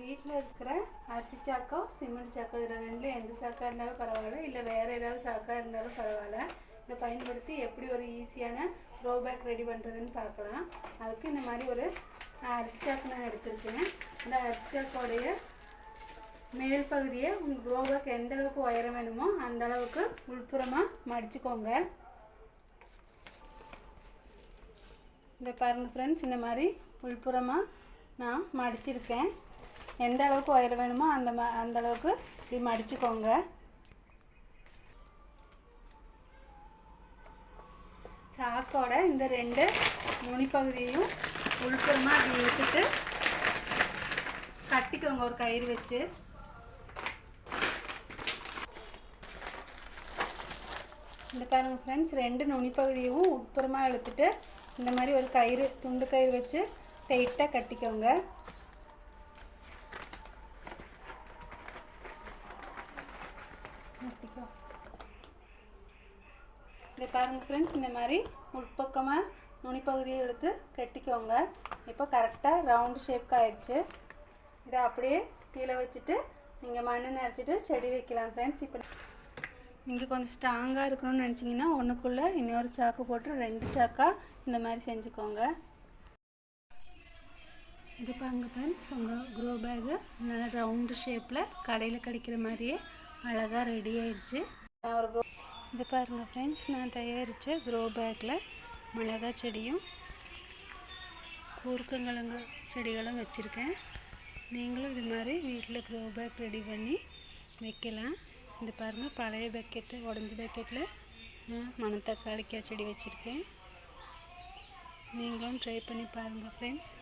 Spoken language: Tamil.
வீட்டில் இருக்கிற அரிசி சாக்கோ சிமெண்ட் சாக்கோ இதில் ரெண்டில் எந்த சாக்காக இருந்தாலும் பரவாயில்ல, இல்லை வேறு ஏதாவது சாக்காக இருந்தாலும் பரவாயில்ல. இதை பயன்படுத்தி எப்படி ஒரு ஈஸியான க்ரோ பேக் ரெடி பண்ணுறதுன்னு பார்க்கலாம். அதுக்கு இந்த மாதிரி ஒரு அரிசி சாக்கு நான் எடுத்துருக்கேன். அந்த அரிசி சாக்கோடைய மேல் பகுதியை உங்கள் க்ரோ பேக் எந்த அளவுக்கு உயரம் வேணுமோ அந்த அளவுக்கு உள்புறமாக மடிச்சுக்கோங்க. இந்த பாருங்கள் ஃப்ரெண்ட்ஸ், இந்த மாதிரி உள்புறமாக நான் மடிச்சிருக்கேன். எந்த அளவுக்கு உயரம் வேணுமோ அந்த அளவுக்கு இப்படி மடிச்சுக்கோங்க. சாக்கோட இந்த ரெண்டு நுனிப்பகுதியையும் உள்புறமாக அப்படி இழுத்துட்டு கட்டிக்கோங்க ஒரு கயிறு வச்சு. இந்த பாருங்கள் ஃப்ரெண்ட்ஸ், ரெண்டு நுனிப்பகுதியும் உட்புறமாக இழுத்துட்டு இந்த மாதிரி ஒரு கயிறு துண்டு கயிறு வச்சு டைட்டாக கட்டிக்கோங்க. இதை பாருங்கள் ஃப்ரெண்ட்ஸ், இந்த மாதிரி உட்பக்கமாக நுனிப்பகுதியை எடுத்து கட்டிக்கோங்க. இப்போ கரெக்டாக ரவுண்டு ஷேப்க்கு ஆயிடுச்சு. இதை அப்படியே கீழே வச்சுட்டு நீங்கள் மண்ணை நிறச்சிட்டு செடி வைக்கலாம் ஃப்ரெண்ட்ஸ். இப்போ நீங்கள் கொஞ்சம் ஸ்ட்ராங்காக இருக்கணும்னு நினச்சிங்கன்னா ஒன்றுக்குள்ளே இன்னொரு சாக்கு போட்டு 2 சாக்காக இந்த மாதிரி செஞ்சுக்கோங்க. இது பாருங்க ஃப்ரெண்ட்ஸ், உங்கள் க்ரோ பேகு நல்லா ரவுண்டு ஷேப்பில் கடையில் கிடைக்கிற மாதிரியே அழகாக ரெடி ஆயிடுச்சு. இது பாருங்கள் ஃப்ரெண்ட்ஸ், நான் தயாரித்த க்ரோ பேக்கில் மிளகா செடியும் கூர்க்கங்கிழங்கு செடிகளும் வச்சுருக்கேன். நீங்களும் இது மாதிரி வீட்டில் க்ரோ பேக் ரெடி பண்ணி வைக்கலாம். இது பாருங்கள், பழைய பக்கெட்டு உடஞ்ச பக்கெட்டில் மணத்தக்காளிக்காய் செடி வச்சுருக்கேன். நீங்களும் ட்ரை பண்ணி பாருங்கள் ஃப்ரெண்ட்ஸ்.